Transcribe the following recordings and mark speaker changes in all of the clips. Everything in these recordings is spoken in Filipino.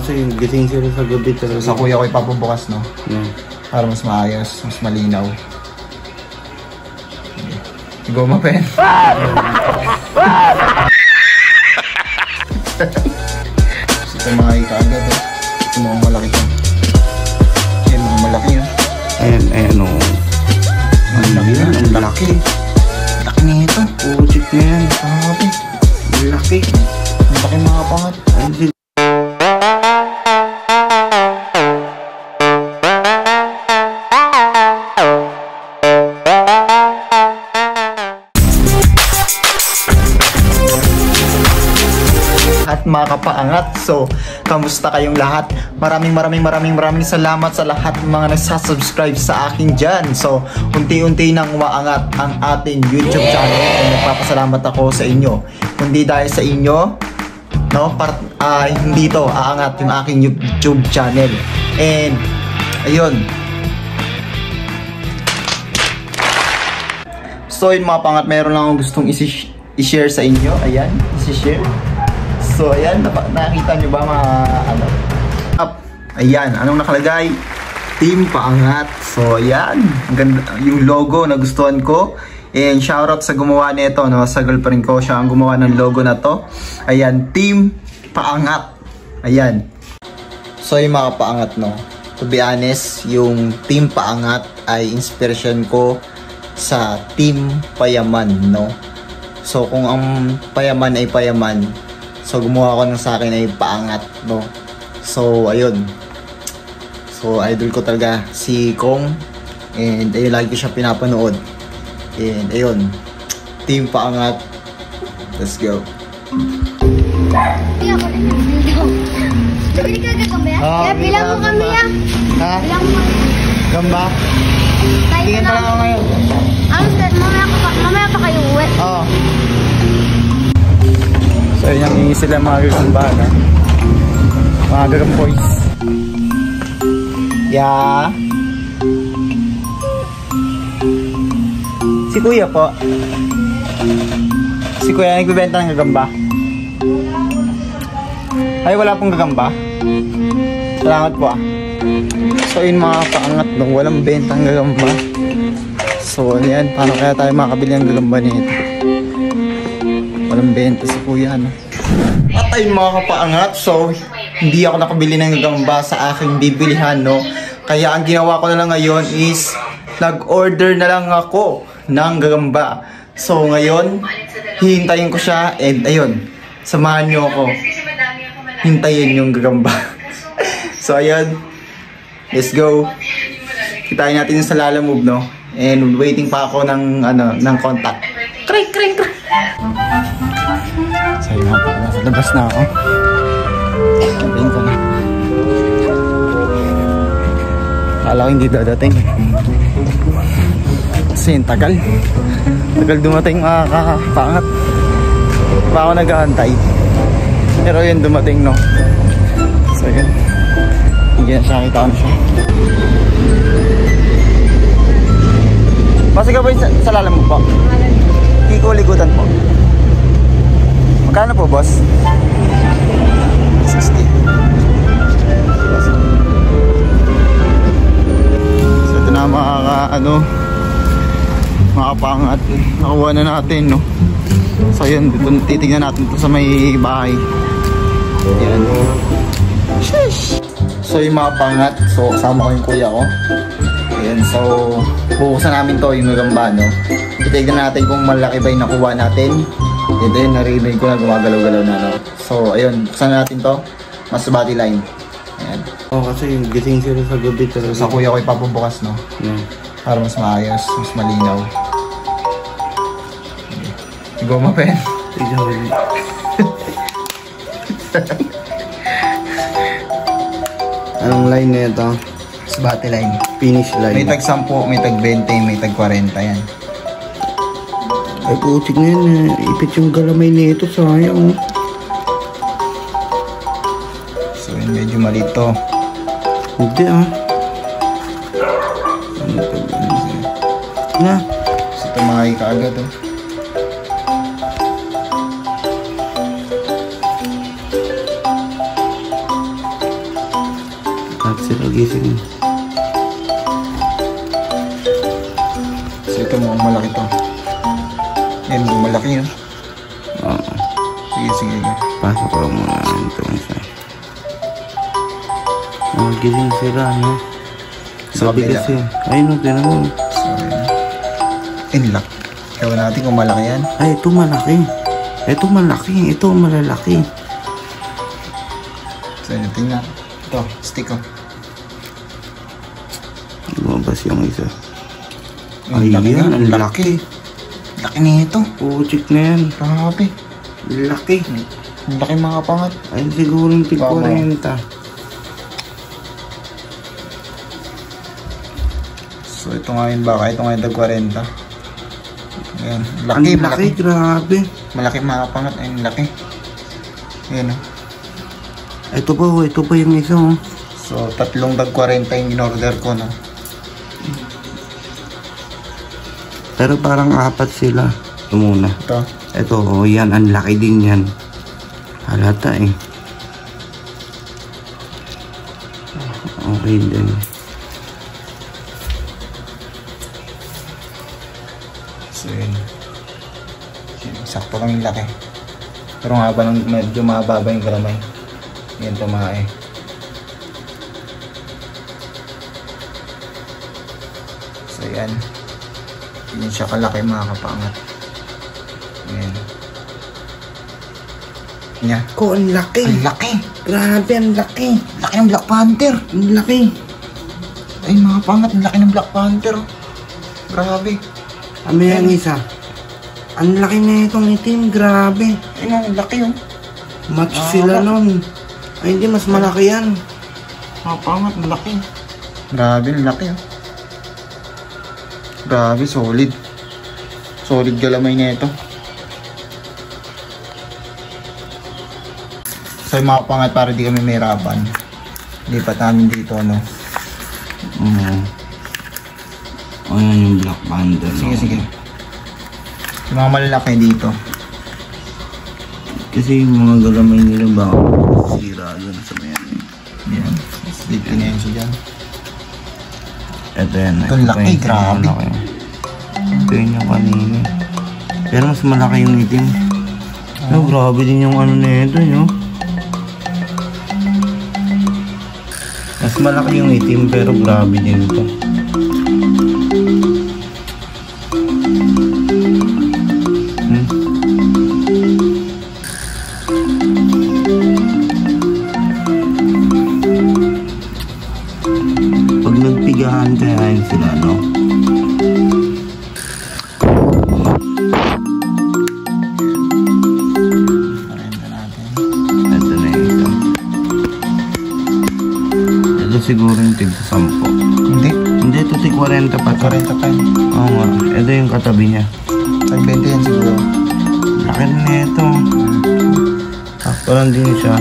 Speaker 1: kasi gising sila sa gabi talaga.
Speaker 2: So, sa kuya ko ipapabukas, no?
Speaker 1: Yeah.
Speaker 2: Para mas maayos, mas malinaw. Goma pen. Ito mga ikaagad, oh. Ito mga malaki to. Ayan, mga malaki, oh.
Speaker 1: Ayan, o.
Speaker 2: Ang laki na, ang laki. Laki na ito.
Speaker 1: Puchik na yan.
Speaker 2: Sabi.
Speaker 1: Ang laki.
Speaker 2: Ang laki mga pangat.
Speaker 1: Ayun.
Speaker 2: At mga kapaangat, so kamusta kayong lahat? Maraming salamat sa lahat ng mga nagsasubscribe sa akin dyan. So unti-unti nang umaangat ang ating YouTube channel, and nagpapasalamat ako sa inyo. Kundi dahil sa inyo, no, hindi to aangat yung aking YouTube channel. And ayun, so yun mga pangat, meron lang akong gustong i-share sa inyo. Ayan, i-share. So ayan, nakita nyo ba mga ano? Ayan, anong nakalagay? Team Paangat. So ayan, ang ganda, yung logo na gustuhan ko. And shoutout sa gumawa nito, no? Sa girlfriend ko, siya ang gumawa ng logo na to. Ayan, Team Paangat. Ayan. So yung mga paangat, no? To be honest, yung Team Paangat ay inspiration ko sa Team Payaman, no? So kung ang payaman ay payaman, so gumawa ko ng sa akin ay paangat, no? So ayun. So idol ko talaga si Kong, and ayun, lagi ko siya pinapanood. And ayun, Team Paangat. Let's go.
Speaker 3: Bilang mo kami yan.
Speaker 2: Ha?
Speaker 3: Bilang mo.
Speaker 2: Gamba? Tingin pa lang ako ngayon.
Speaker 3: Mamaya pa kayo uwi.
Speaker 2: Oo. So yun yung sila mga gagamba, no? Mga gagamboys. Yeah. Si kuya po. Si kuya nagbibenta ng gagamba. Ay, wala pong gagamba. Salamat po, ah. So yun mga paangat, no? Walang bentang gagamba. So yan, paano kaya tayo makabili ng gagamba nito? Walang benta si kuya, no? At ayun mga kapaangat, so hindi ako nakabili ng gagamba sa aking bibilihan, no? Kaya ang ginawa ko na lang ngayon is nag-order na lang ako ng gagamba. So ngayon, hihintayin ko siya, and ayun, samahan nyo ako hintayin yung gagamba. So ayun, let's go. Kitain natin yung sa Lalamove, no? And waiting pa ako ng ng contact. Kring. So yun, nasa labas na ako. Sabihin ko na. Kala ko hindi dadating. Kasi yung tagal dumating mga kakapangat. Pa ako nag-aantay. Pero yun, dumating, no? So yun, hindi na siya, kita ko na siya. Masig ka ba sa Lalamove po? Hindi ko ligutan po. Magkano po, boss? 60. So ito na mga pangat. Nakuha na natin, no? So yun, dito titignan natin ito sa may bahay. Yan. Sheesh! So yung mga pangat, so kasama ko yung kuya ko. Ayan, so bubuksan namin to, yung gagamba, no? Titignan natin kung malaki ba yung nakuha natin. Ito yun, narinig ko na gumagalaw-galaw na, no? So ayun, buksan natin to. Masbate line. Ayan.
Speaker 1: Kasi gising sila sa gabi talaga.
Speaker 2: So sa kuya ko ipapabukas, no?
Speaker 1: Yeah.
Speaker 2: Para mas maayos, mas malinaw. Goma pen.
Speaker 1: Anong line na ito?
Speaker 2: Masbate line.
Speaker 1: Finish line.
Speaker 2: May tag 10, may tag 20, may tag 40 yan.
Speaker 1: Ay, putik na yan. Ipit yung galamay nito. Sayang.
Speaker 2: So yun, medyo malito.
Speaker 1: Hindi, ah. Na.
Speaker 2: So tumahay ka agad, oh.
Speaker 1: Lahat sila gising.
Speaker 2: So ito mukhang malaki to. Yan, malaki yun.
Speaker 1: Oo.
Speaker 2: Sige.
Speaker 1: Pasok ko muna ito isa. Gising sila, no? Sabi kasi. Ayun, tinan mo.
Speaker 2: So, inlock. Ewan natin kung malaki yan.
Speaker 1: Ay, ito malaki. Ito malaki. Ito malalaki.
Speaker 2: So, tingnan. Ito, stick ko.
Speaker 1: Lumabas yung isa.
Speaker 2: Ang laki
Speaker 1: Ayan,
Speaker 2: na.
Speaker 1: ang laki.
Speaker 2: Laki nito.
Speaker 1: Puchik na yan.
Speaker 2: Grabe.
Speaker 1: Laki.
Speaker 2: Ang laki mga pangat.
Speaker 1: Ay, siguro yung tig 40.
Speaker 2: So, ito nga yun baka. Ito nga yung dag 40. Ayan. Laki,
Speaker 1: Ang laki, grabe.
Speaker 2: Malaki mga pangat. Ayun, laki. Ayan, oh.
Speaker 1: Ito pa yung isa, oh.
Speaker 2: So, 3 dag 40 yung in-order ko, no?
Speaker 1: Pero parang 4 sila. Ito muna.
Speaker 2: Ito.
Speaker 1: Ito, oh, yan. Ang laki din yan. Halata, eh. Okay din.
Speaker 2: So, yun. Sakto lang yung laki. Pero nga ba nang medyo mababa yung galamay. Yan tumae. So, yan. Yan siya kalaki mga kapangat. Yan. Yan.
Speaker 1: Ko, ang laki.
Speaker 2: Ang laki.
Speaker 1: Grabe, ang laki.
Speaker 2: Laki ng Black Panther.
Speaker 1: Ang laki.
Speaker 2: Ay mga pangat, ang laki ng Black Panther. Grabe.
Speaker 1: Ano yung isa? Ang laki na itong itim, grabe.
Speaker 2: Ay nga, ang laki yun.
Speaker 1: Match sila nun. Ay, hindi, mas malaki yan.
Speaker 2: Mga pangat, ang laki. Grabe, ang laki yun. Grabe, solid. Solid galamay na ito. So yung mga pangat, para di kami mahirapan. Lipat namin dito, ano.
Speaker 1: Ayan yung Black Panther.
Speaker 2: Sige. Yung mga malalaki dito.
Speaker 1: Kasi yung mga galamay nila ba sira doon sa mayan.
Speaker 2: Yan. Dito na yun siya dyan.
Speaker 1: Ito yan.
Speaker 2: Ito laki, grabe.
Speaker 1: Ito yun yung kanina. Pero mas malaki yung itim. No, grabe din yung ano na ito, no? Mas malaki yung itim pero grabe din ito. Pag nagpigahan kaya yun sila, no?
Speaker 2: Parenta natin.
Speaker 1: Ito na yung isa. Ito siguro yung tig 10. Hindi, ito tig 40 pa to.
Speaker 2: 40 pa yun.
Speaker 1: Oo nga. Ito yung katabi niya.
Speaker 2: 20 yan siguro.
Speaker 1: Laki na ito. Sakto lang din siya.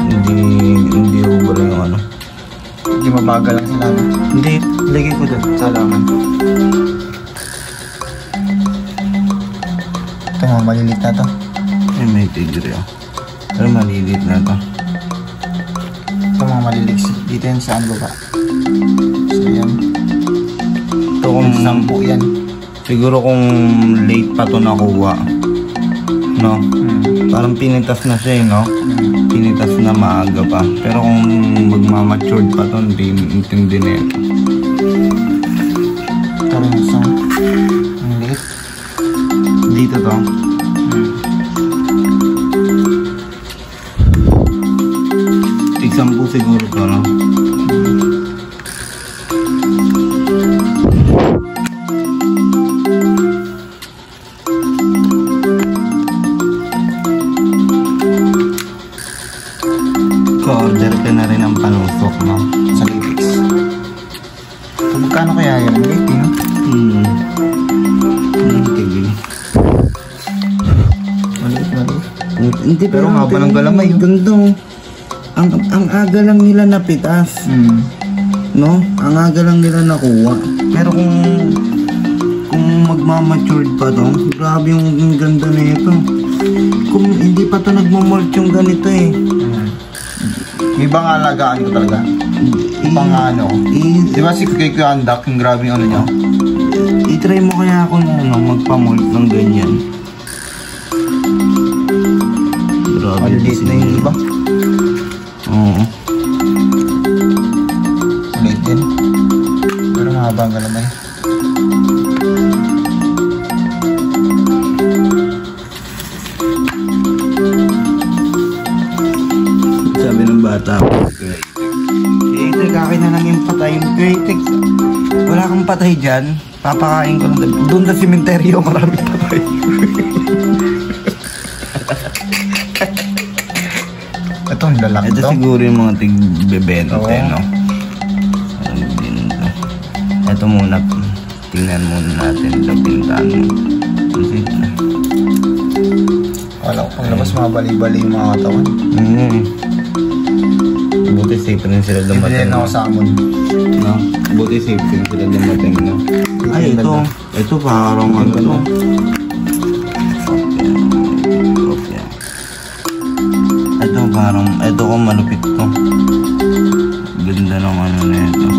Speaker 1: Hindi ubra yung ano.
Speaker 2: Hindi mabagal lang sila. No?
Speaker 1: Hindi, lagay ko doon.
Speaker 2: Salaman. Ito mga malilit na to.
Speaker 1: Ay, may tigre ah. Pero malilit na ito.
Speaker 2: Ito mga malilit. Dito yan sa baba. So yan.
Speaker 1: Ito kung
Speaker 2: 10 yan.
Speaker 1: siguro kung late pa to nakuha. No? Parang pinitas na siya, no? Pinitas na maaga pa. Pero kung magmamatured pa to, hindi intindi na ito.
Speaker 2: Parang isang ang liit.
Speaker 1: Dito to. Tig 10 siguro to, no? Order ka na rin ang panusok, no?
Speaker 2: Sa Lipix. So, magkano kaya yan? Liit, no?
Speaker 1: Tigil.
Speaker 2: Maliit.
Speaker 1: Hindi,
Speaker 2: Pero nga ba ng galamay, yun?
Speaker 1: Ganda. Ang aga lang nila napitas. No? Ang aga lang nila nakuha. Pero kung magmamatured pa to, grabe yung ganda na ito. Kung hindi pa to nagmamult yung ganito eh.
Speaker 2: May bang alagaan ko talaga? Pang ano? Di ba si Kuya Andak, yung grabe yung ano niya?
Speaker 1: I-try mo kaya ako magpamold ng ganyan. Grabe.
Speaker 2: Maliliit na yung iba.
Speaker 1: Oo.
Speaker 2: Maliit din. Pero mahaba ang galamay.
Speaker 1: Sabi ng bata ko, Tek, akin na lang yung patay. Tek, wala kang patay dyan. Papakain ko lang. Doon sa simenteryo, maraming patay.
Speaker 2: Ito, ang lalaki
Speaker 1: Ito
Speaker 2: to.
Speaker 1: siguro yung mga tig-bebente,
Speaker 2: Oo.
Speaker 1: no? Ano din ito? Ito muna, tingnan muna natin ito, pintahan mo. Kasi,
Speaker 2: Wala ko pang labas, mga bali-bali yung mga katawan.
Speaker 1: Buti safe rin sila dumating.
Speaker 2: Bibili na ako sa amon.
Speaker 1: No? Buti safe rin sila dumating, no? Ay,
Speaker 2: Ang
Speaker 1: ito.
Speaker 2: ganda.
Speaker 1: Ito parang ano to. Ito parang, ito ko malupit to. Ganda ng ano na ito.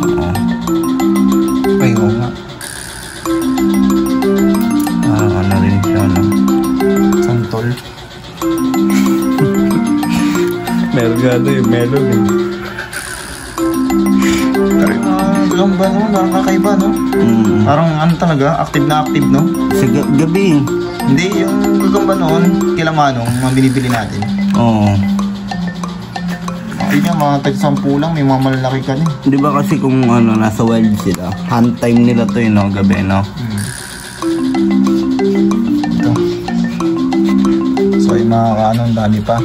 Speaker 1: Oo.
Speaker 2: Ay, oo nga.
Speaker 1: Parang ano rin siya, no?
Speaker 2: Santol.
Speaker 1: Meron gado yung melon eh.
Speaker 2: Pero yung mga gagamba naman, parang kakaiba, no? Parang ano talaga, active na active, no?
Speaker 1: Sa gabi.
Speaker 2: Hindi, yung gagamba noon, kila Manong, mga binibili natin.
Speaker 1: Oo.
Speaker 2: Hindi niya, mga tag-10 lang, may mga malalaki ka na.
Speaker 1: Di ba kasi kung ano, nasa wild sila, hunt time nila to yun, no? Gabi, no?
Speaker 2: Ito. So, yung mga ano, ang dami pa.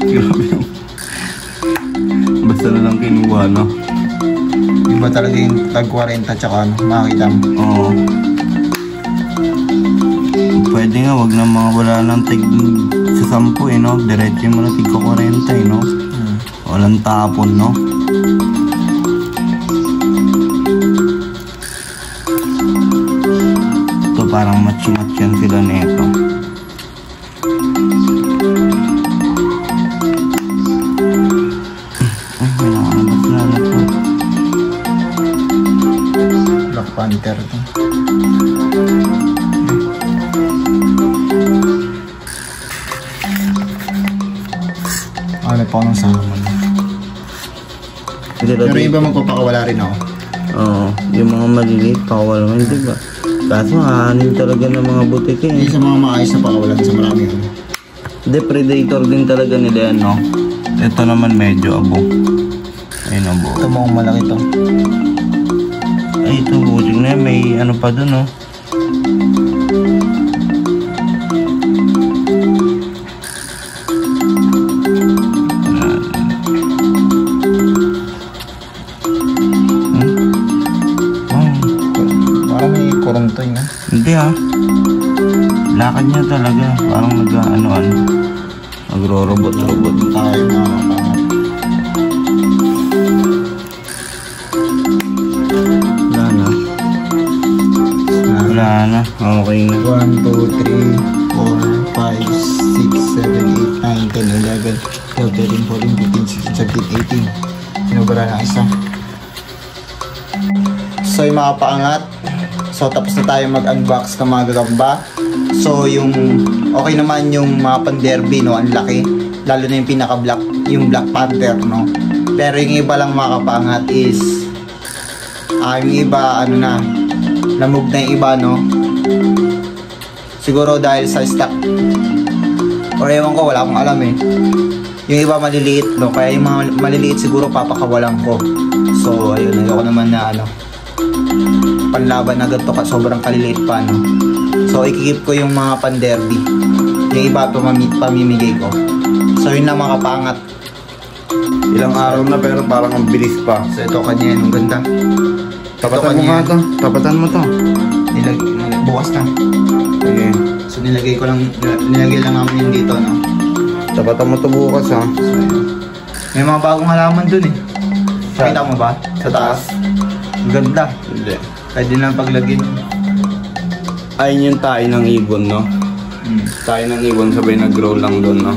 Speaker 1: Grabe yung... Basta na lang kinuha, no?
Speaker 2: Iba talaga yung tag 40 tsaka ano, makakita mo.
Speaker 1: Oo. Pwede nga, wag na mga wala lang tig sa 10 eh, no? Diretso mo na tig 40 eh, no? Walang tapon, no? Ito parang match-match yan sila nito. May nakalabas na na to.
Speaker 2: Black Panther to. Ano pa ako ng salmon. Pero iba magpapakawala rin ako.
Speaker 1: Oo, yung mga maliliit, pakawala mo, di ba? Kaso hahanin talaga ng mga butike
Speaker 2: Hindi
Speaker 1: eh.
Speaker 2: sa mga maayos na pakawalan sa marami yun.
Speaker 1: Hindi, predator din talaga nila yan, no? Ito naman medyo abo. Ayun, abo.
Speaker 2: Ito mo malaki to.
Speaker 1: Ay, ito, buting na yan. May ano pa dun, no?
Speaker 2: Parang may kurong to yun.
Speaker 1: Hindi ah. Lakad niya talaga. Parang nag-ano-ano. Nagro-robot-robot.
Speaker 2: Tayo mga kapangat.
Speaker 1: Wala na. Wala na. Okay na.
Speaker 2: 1, 2, 3, 4, 5, 6, 7, 8, 9, 10, 11, 12, 13, 14, 15, 16, 17, 18. Sinubara na isa. So yung mga paangat. So tapos na tayo mag-unbox ng mga gagamba. So yung okay naman yung mga pan-derby, no, ang laki. Lalo na yung pinaka-black, yung Black Panther, no. Pero yung iba lang mga kapangat is yung iba ano na, lamog na yung iba, no. Siguro dahil sa stock. Or ewan ko, wala akong alam eh. Yung iba maliliit, no. Kaya yung mga maliliit siguro papakawalan ko. So ayun, ayoko naman na ano, panlaban agad to, sobrang kaliliit pa, no. So ikikip ko yung mga pan-derby. Yung iba pamimigay ko. So yun lang mga kapangat.
Speaker 1: Ilang araw na pero parang ang bilis pa.
Speaker 2: So ito kanya yun, ang ganda.
Speaker 1: Tapatan mo nga to. Tapatan mo to.
Speaker 2: Bukas na.
Speaker 1: Sige.
Speaker 2: So nilagay lang namin yun dito, no.
Speaker 1: Tapatan mo to bukas ha.
Speaker 2: So yun. May mga bagong halaman dun eh. Nakita mo ba? Sa taas. Ang ganda.
Speaker 1: Hindi.
Speaker 2: Pwede na paglagin.
Speaker 1: Ayun yung tayo ng ibon, no? Tayo nang iwan sabay nag-grow lang doon, no?